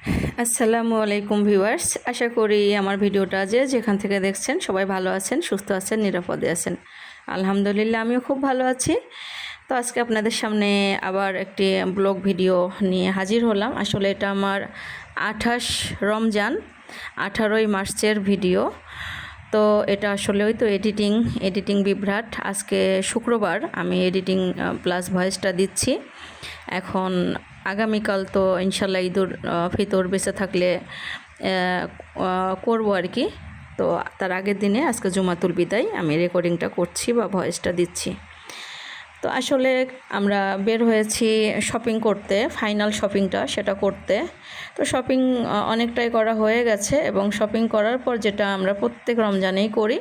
আসসালামু আলাইকুম ভিউয়ার্স, আশা করি আমার ভিডিওটা যেখান থেকে দেখছেন সবাই ভালো আছেন, সুস্থ আছেন, নিরাপদে আছেন। আলহামদুলিল্লাহ আমিও খুব ভালো আছি। তো আজকে আপনাদের সামনে আবার একটি ব্লগ ভিডিও নিয়ে হাজির হলাম। আসলে এটা আমার 28 রমজান 18ই মার্চের ভিডিও। তো এটা আসলে ওই তো এডিটিং বিভ্রাট। আজকে শুক্রবার, আমি এডিটিং প্লাস ভয়েসটা দিচ্ছি। এখন আগামীকাল তো ইনশাল্লাহ ঈদুল ফিতর বেঁচে থাকলে করবো আর কি। তো তার আগের দিনে আজকে জুমাতুল বিদায় আমি রেকর্ডিংটা করছি বা ভয়েসটা দিচ্ছি। তো আসলে আমরা বের হয়েছি শপিং করতে, ফাইনাল শপিংটা সেটা করতে। তো শপিং অনেকটাই করা হয়ে গেছে, এবং শপিং করার পর যেটা আমরা প্রত্যেক রমজানেই করি,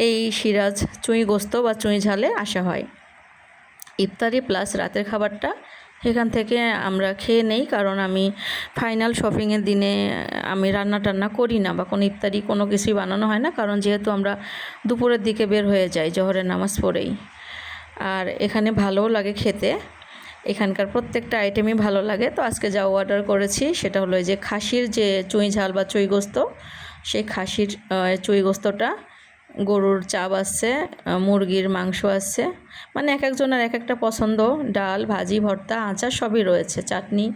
এই সিরাজ চুঁই গোস্ত বা চুঁই ঝালে আসা হয়। ইফতারি প্লাস রাতের খাবারটা এখান থেকে আমরা খেয়ে নেই, কারণ আমি ফাইনাল শপিংয়ের দিনে আমি রান্না টান্না করি না, বা কোনো ইফতারি কোনো কিছুই বানানো হয় না, কারণ যেহেতু আমরা দুপুরের দিকে বের হয়ে যাই জোহরের নামাজ পড়েই। আর এখানে ভালোও লাগে খেতে, এখানকার প্রত্যেকটা আইটেমই ভালো লাগে। তো আজকে যা অর্ডার করেছি সেটা হলো যে খাসির যে চুঁই ঝাল বা চুঁই গোস্ত, সেই খাসির চুঁই গোস্তটা, গরুর চাপ আছে, মুরগির মাংস আছে, মানে এক একজনের এক একটা পছন্দ। ডাল, ভাজি, ভর্তা, আচার সবই রয়েছে, চাটনি,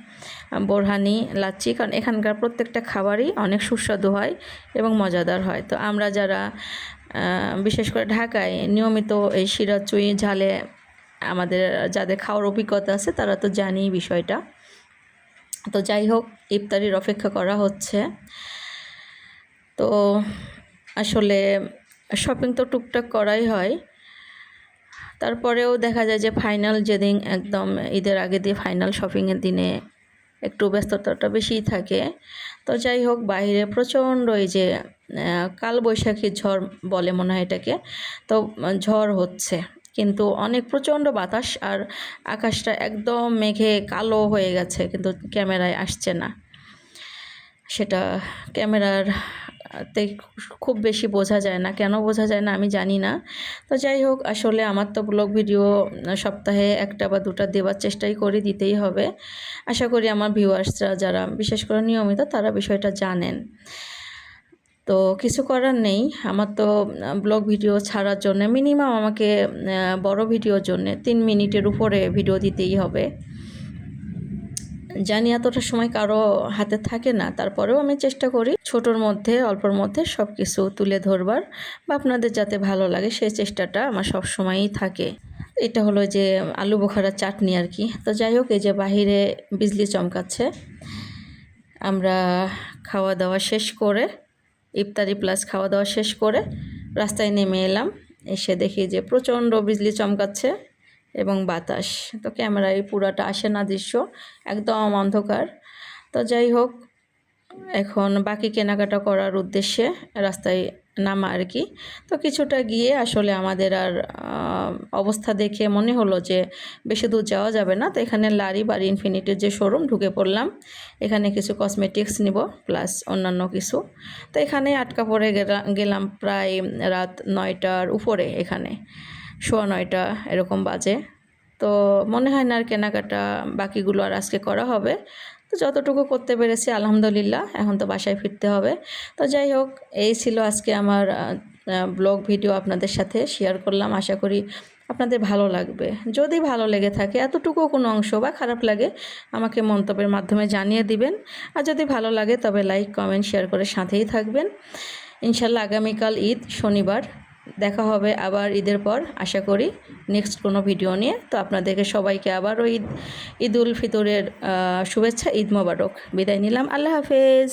বোরহানি, লাচ্ছি, কারণ এখানকার প্রত্যেকটা খাবারই অনেক সুস্বাদু হয় এবং মজাদার হয়। তো আমরা যারা বিশেষ করে ঢাকায় নিয়মিত এই সিরাজ চুঁই ঝালে আমাদের যাদের খাওয়ার অভিজ্ঞতা আছে তারা তো জানি বিষয়টা। তো যাই হোক, ইফতারির অপেক্ষা করা হচ্ছে। তো আসলে শপিং তো টুকটাক করাই হয়, তারপরেও দেখা যায় যে ফাইনাল যেদিন একদম ঈদের আগে দিয়ে ফাইনাল শপিংয়ের দিনে একটু ব্যস্ততাটা বেশিই থাকে। তো যাই হোক, বাইরে প্রচণ্ড এই যে কালবৈশাখী ঝড় বলে মনে হয় এটাকে, তো ঝড় হচ্ছে, কিন্তু অনেক প্রচণ্ড বাতাস, আর আকাশটা একদম মেঘে কালো হয়ে গেছে, কিন্তু ক্যামেরায় আসছে না। সেটা ক্যামেরাতে খুব বেশি বোঝা যায় না, কেন বোঝা যায় না আমি জানি না। তো যাই হোক, আসলে আমার তো ব্লগ ভিডিও সপ্তাহে একটা বা দুটা দেওয়ার চেষ্টাই করি, দিতেই হবে। আশা করি আমার ভিউয়ার্সরা যারা বিশেষ করে নিয়মিত তারা বিষয়টা জানেন। তো কিছু করার নেই, আমার তো ব্লগ ভিডিও ছাড়ার জন্য মিনিমাম আমাকে বড় ভিডিওর জন্য 3 মিনিটের উপরে ভিডিও দিতেই হবে। জানি এতটা সময় কারো হাতে থাকে না, তারপরেও আমি চেষ্টা করি ছোটোর মধ্যে, অল্পর মধ্যে সব কিছু তুলে ধরবার, বা আপনাদের যাতে ভালো লাগে সেই চেষ্টাটা আমার সব সময়ই থাকে। এটা হলো যে আলু বোখারার চাটনি আর কি। তো যাই হোক, এই যে বাহিরে বিজলি চমকাচ্ছে। আমরা খাওয়া দাওয়া শেষ করে, ইফতারি প্লাস খাওয়া দাওয়া শেষ করে রাস্তায় নেমে এলাম। এসে দেখি যে প্রচণ্ড বিজলি চমকাচ্ছে এবং বাতাস। তো ক্যামেরায় পুরাটা আসে না দৃশ্য, একদম অন্ধকার। তো যাই হোক, এখন বাকি কেনাকাটা করার উদ্দেশ্যে রাস্তায় নামা আর কি। তো কিছুটা গিয়ে আসলে আমাদের আর অবস্থা দেখে মনে হলো যে বেশি দূর যাওয়া যাবে না। তো এখানে লারি বা ইনফিনিটির যে শোরুম, ঢুকে পড়লাম। এখানে কিছু কসমেটিক্স নিব প্লাস অন্যান্য কিছু। তো এখানে আটকা পড়ে গেলাম প্রায় রাত 9টার উপরে, এখানে 9:15 এরকম বাজে। তো মনে হয় না আর কেনাকাটা বাকিগুলো আর আজকে করা হবে। তো যতটুকু করতে পেরেছি আলহামদুলিল্লাহ, এখন তো বাসায় ফিরতে হবে। তো যাই হোক, এই ছিল আজকে আমার ব্লগ ভিডিও, আপনাদের সাথে শেয়ার করলাম। আশা করি আপনাদের ভালো লাগবে। যদি ভালো লেগে থাকে, এতটুকু কোনো অংশ বা খারাপ লাগে, আমাকে মন্তব্যের মাধ্যমে জানিয়ে দিবেন। আর যদি ভালো লাগে তবে লাইক, কমেন্ট, শেয়ার করে সাথেই থাকবেন। ইনশাল্লাহ আগামীকাল ঈদ, শনিবার দেখা হবে আবার ঈদের পর, আশা করি নেক্সট কোনো ভিডিও নিয়ে। তো আপনাদেরকে সবাইকে আবারও ঈদুল ফিতরের শুভেচ্ছা, ঈদ মোবারক। বিদায় নিলাম, আল্লাহ হাফেজ।